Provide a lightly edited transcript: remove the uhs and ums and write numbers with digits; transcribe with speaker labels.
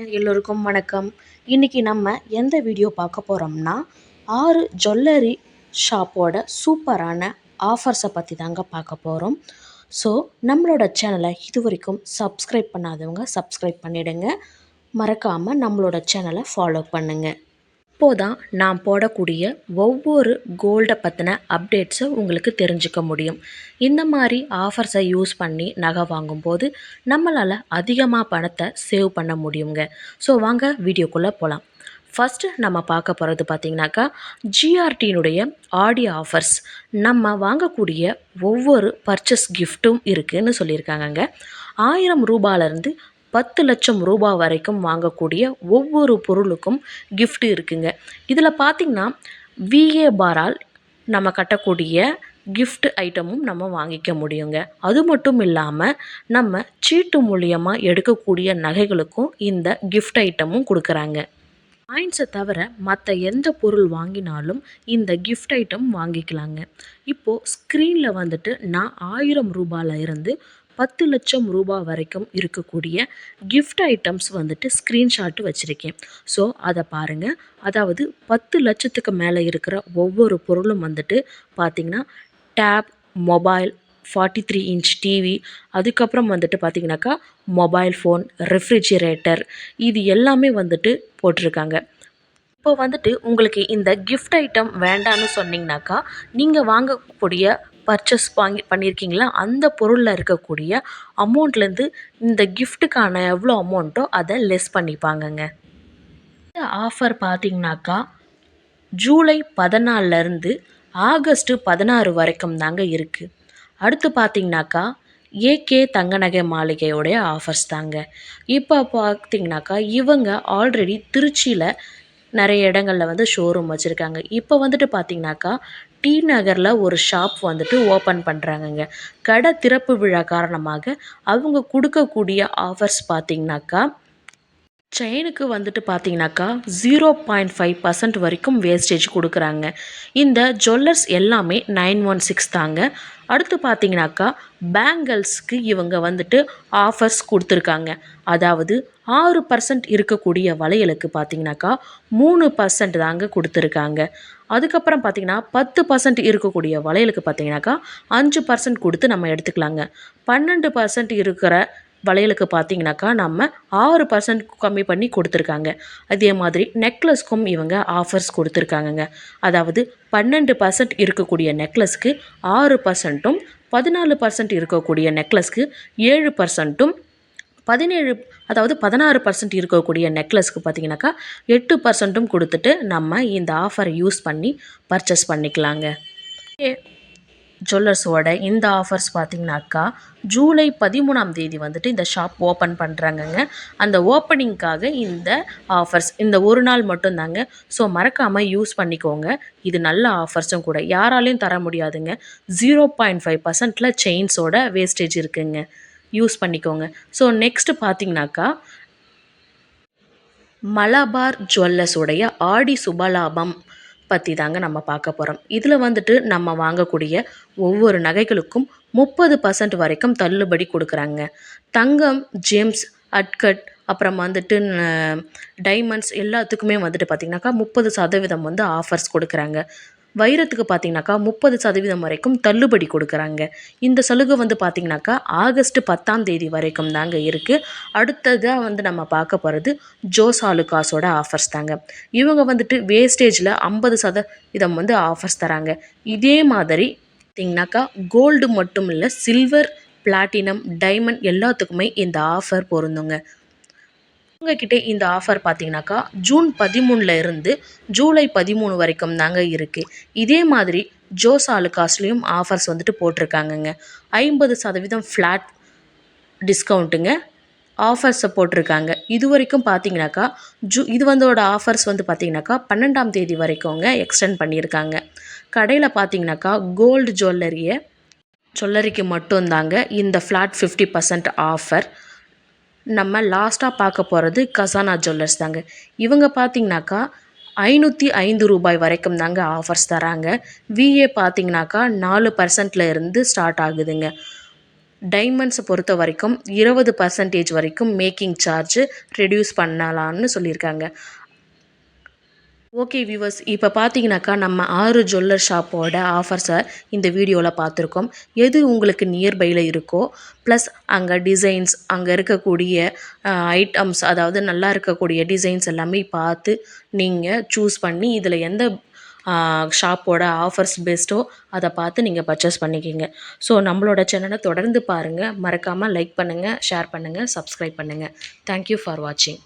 Speaker 1: எல்லோருக்கும் வணக்கம். இன்னைக்கு நம்ம எந்த வீடியோ பார்க்க போகிறோம்னா 6 ஜுவல்லரி ஷாப்போட சூப்பரான ஆஃபர்ஸை பற்றி தாங்க பார்க்க போகிறோம். ஸோ நம்மளோட சேனலை இது வரைக்கும் சப்ஸ்கிரைப் பண்ணாதவங்க சப்ஸ்கிரைப் பண்ணிவிடுங்க. மறக்காமல் நம்மளோட சேனலை ஃபாலோ பண்ணுங்கள். அப்போதான் நான் போடக்கூடிய ஒவ்வொரு கோல்டை பற்றின அப்டேட்ஸை உங்களுக்கு தெரிஞ்சுக்க முடியும். இந்த மாதிரி ஆஃபர்ஸை யூஸ் பண்ணி நகை வாங்கும்போது நம்மளால் அதிகமாக பணத்தை சேவ் பண்ண முடியுங்க. ஸோ வாங்க வீடியோக்குள்ளே போகலாம். ஃபஸ்ட்டு நம்ம பார்க்க போகிறது பார்த்திங்கனாக்கா ஜிஆர்டியினுடைய ஆடி ஆஃபர்ஸ். நம்ம வாங்கக்கூடிய ஒவ்வொரு பர்ச்சேஸ் கிஃப்ட்டும் இருக்குதுன்னு சொல்லியிருக்காங்கங்க. 1000 ரூபாயிலேருந்து 10 லட்சம் ரூபாய் வரைக்கும் வாங்கக்கூடிய ஒவ்வொரு பொருளுக்கும் கிஃப்ட் இருக்குங்க. இதில் பார்த்திங்கன்னா விஏ பாரால் நம்ம கட்டக்கூடிய கிஃப்ட் ஐட்டமும் நம்ம வாங்கிக்க முடியுங்க. அது மட்டும் இல்லாமல் நம்ம சீட்டு மூலியமாக எடுக்கக்கூடிய நகைகளுக்கும் இந்த கிஃப்ட் ஐட்டமும் கொடுக்குறாங்க. காயின்ஸை தவிர மற்ற எந்த பொருள் வாங்கினாலும் இந்த கிஃப்ட் ஐட்டம் வாங்கிக்கலாங்க. இப்போது ஸ்க்ரீனில் வந்துட்டு நான் 1000 ரூபாயில் இருந்து 10 லட்சம் ரூபாய் வரைக்கும் இருக்கக்கூடிய கிஃப்ட் ஐட்டம்ஸ் வந்துட்டு ஸ்க்ரீன்ஷாட்டு வச்சுருக்கேன். ஸோ அதை பாருங்கள். அதாவது 10 லட்சத்துக்கு மேலே இருக்கிற ஒவ்வொரு பொருளும் வந்துட்டு பார்த்திங்கன்னா டேப், மொபைல், 43 இன்ச் டிவி, அதுக்கப்புறம் வந்துட்டு பார்த்திங்கனாக்கா மொபைல் ஃபோன், ரெஃப்ரிஜிரேட்டர், இது எல்லாமே வந்துட்டு போட்டிருக்காங்க. இப்போ வந்துட்டு உங்களுக்கு இந்த கிஃப்ட் ஐட்டம் வேண்டான்னு சொன்னிங்கனாக்கா நீங்கள் வாங்கக்கூடிய பர்ச்சேஸ் பண்ணியிருக்கீங்களா அந்த பொருளில் இருக்கக்கூடிய அமௌண்ட்லேருந்து இந்த கிஃப்ட்டுக்கான எவ்வளோ அமௌண்ட்டோ அதை லெஸ் பண்ணிப்பாங்கங்க. இந்த ஆஃபர் பார்த்திங்கனாக்கா ஜூலை 14லேருந்து ஆகஸ்ட்டு 16 வரைக்கும் தாங்க இருக்குது. அடுத்து பார்த்திங்கனாக்கா ஏகே தங்க நகை மாளிகையோடைய ஆஃபர்ஸ் தாங்க. இப்போ பார்த்திங்கனாக்கா இவங்க ஆல்ரெடி திருச்சியில் நிறைய இடங்களில் வந்து ஷோரூம் வச்சுருக்காங்க. இப்போ வந்துட்டு பார்த்திங்கனாக்கா டி நகரில் ஒரு ஷாப் வந்துட்டு ஓப்பன் பண்ணுறாங்கங்க. கடை திறப்பு விழா காரணமாக அவங்க கொடுக்கக்கூடிய ஆஃபர்ஸ் பார்த்திங்கனாக்கா செயினுக்கு வந்துட்டு பார்த்திங்கனாக்கா 0.5% வரைக்கும் வேஸ்டேஜ் கொடுக்குறாங்க. இந்த ஜுவல்லர்ஸ் எல்லாமே 916 தாங்க. அடுத்து பார்த்திங்கனாக்கா பேங்கிள்ஸ்க்கு இவங்க வந்துட்டு ஆஃபர்ஸ் கொடுத்துருக்காங்க. அதாவது 6% இருக்கக்கூடிய வளையலுக்கு பார்த்திங்கனாக்கா 3% தாங்க கொடுத்துருக்காங்க. அதுக்கப்புறம் பார்த்திங்கன்னா 10% இருக்கக்கூடிய வளையலுக்கு பார்த்திங்கனாக்கா 5% கொடுத்து நம்ம எடுத்துக்கலாங்க. 12% இருக்கிற வளையலுக்கு பார்த்திங்கனாக்கா நம்ம 6% கம்மி பண்ணி கொடுத்துருக்காங்க. அதே மாதிரி நெக்லஸ்க்கும் இவங்க ஆஃபர்ஸ் கொடுத்துருக்காங்கங்க. அதாவது 12% இருக்கக்கூடிய நெக்லஸ்க்கு 6%ம், 14% இருக்கக்கூடிய நெக்லஸ்க்கு 7%ம், 16% இருக்கக்கூடிய நெக்லஸ்க்கு பார்த்திங்கனாக்கா 8%ம் கொடுத்துட்டு நம்ம இந்த ஆஃபரை யூஸ் பண்ணி பர்ச்சேஸ் பண்ணிக்கலாங்க. ஜுவல்லர்ஸோட இந்த ஆஃபர்ஸ் பார்த்திங்கனாக்கா ஜூலை 13ஆம் தேதி வந்துட்டு இந்த ஷாப் ஓப்பன் பண்ணுறாங்கங்க. அந்த ஓப்பனிங்காக இந்த ஆஃபர்ஸ் இந்த ஒரு நாள் மட்டும்தாங்க. ஸோ மறக்காமல் யூஸ் பண்ணிக்கோங்க. இது நல்ல ஆஃபர்ஸும் கூட, யாராலையும் தர முடியாதுங்க. 0.5%ல் செயின்ஸோட வேஸ்டேஜ் இருக்குங்க. யூஸ் பண்ணிக்கோங்க. ஸோ நெக்ஸ்ட்டு பார்த்திங்கனாக்கா மலபார் ஜுவல்லர்ஸோடைய ஆடி சுபலாபம் பற்றி தாங்க நம்ம பார்க்க போகிறோம். இதில் வந்துட்டு நம்ம வாங்கக்கூடிய ஒவ்வொரு நகைகளுக்கும் 30% வரைக்கும் தள்ளுபடி கொடுக்குறாங்க. தங்கம், ஜெம்ஸ், அட்கட், அப்புறம் வந்துட்டு டைமண்ட்ஸ் எல்லாத்துக்குமே வந்துட்டு பார்த்திங்கனாக்கா 30% வந்து ஆஃபர்ஸ் கொடுக்குறாங்க. வைரத்துக்கு பார்த்திங்கனாக்கா 30% வரைக்கும் தள்ளுபடி கொடுக்குறாங்க. இந்த சலுகை வந்து பார்த்திங்கனாக்கா ஆகஸ்ட் 10ஆம் தேதி வரைக்கும் தாங்க இருக்குது. அடுத்ததாக வந்து நம்ம பார்க்க போகிறது ஜோஸ் ஆலுகாஸோட ஆஃபர்ஸ் தாங்க. இவங்க வந்துட்டு வேஸ்டேஜில் 50% வந்து ஆஃபர்ஸ் தராங்க. இதே மாதிரி பார்த்திங்கனாக்கா கோல்டு மட்டும் இல்லை, சில்வர், பிளாட்டினம், டைமண்ட் எல்லாத்துக்குமே இந்த ஆஃபர் பொருந்துங்க. உங்ககிட்ட இந்த ஆஃபர் பார்த்திங்கனாக்கா ஜூன் 13 இருந்து ஜூலை 13 வரைக்கும் தாங்க இருக்குது. இதே மாதிரி ஜோஸ் ஆலுகாஸ்லேயும் ஆஃபர்ஸ் வந்துட்டு போட்டிருக்காங்கங்க. 50% ஃப்ளாட் டிஸ்கவுண்ட்டுங்க ஆஃபர்ஸை போட்டிருக்காங்க. இது வரைக்கும் பார்த்திங்கனாக்கா இது வந்தோட ஆஃபர்ஸ் வந்து பார்த்திங்கனாக்கா 12ஆம் தேதி வரைக்கும்ங்க எக்ஸ்டெண்ட் பண்ணியிருக்காங்க. கடையில் பார்த்திங்கனாக்கா கோல்டு ஜுவல்லரிக்கு மட்டும்தாங்க இந்த ஃப்ளாட் 50% ஆஃபர். நம்ம லாஸ்ட்டாக பார்க்க போகிறது கசானா ஜுவல்லர்ஸ் தாங்க. இவங்க பார்த்திங்கனாக்கா 505 ரூபாய் வரைக்கும் தாங்க ஆஃபர்ஸ் தராங்க. விஏ பார்த்திங்கனாக்கா 4%ல் இருந்து ஸ்டார்ட் ஆகுதுங்க. டைமண்ட்ஸை பொறுத்த வரைக்கும் 20% வரைக்கும் மேக்கிங் சார்ஜ் ரெடியூஸ் பண்ணலான்னு சொல்லியிருக்காங்க. ஓகே வியூவர்ஸ், இப்போ பார்த்தீங்கன்னாக்கா நம்ம 6 ஜுவல்லர் ஷாப்போட ஆஃபர்ஸை இந்த வீடியோவில் பார்த்துருக்கோம். எது உங்களுக்கு நியர்பையில் இருக்கோ ப்ளஸ் அங்கே டிசைன்ஸ், அங்கே இருக்கக்கூடிய ஐட்டம்ஸ், அதாவது நல்லா இருக்கக்கூடிய டிசைன்ஸ் எல்லாமே பார்த்து நீங்கள் சூஸ் பண்ணி இதில் எந்த ஷாப்போட ஆஃபர்ஸ் பெஸ்ட்டோ அதை பார்த்து நீங்கள் பர்ச்சேஸ் பண்ணிக்கிங்க. ஸோ நம்மளோட சேனலை தொடர்ந்து பாருங்கள். மறக்காமல் லைக் பண்ணுங்கள், ஷேர் பண்ணுங்கள், சப்ஸ்கிரைப் பண்ணுங்கள். தேங்க்யூ ஃபார் வாட்சிங்.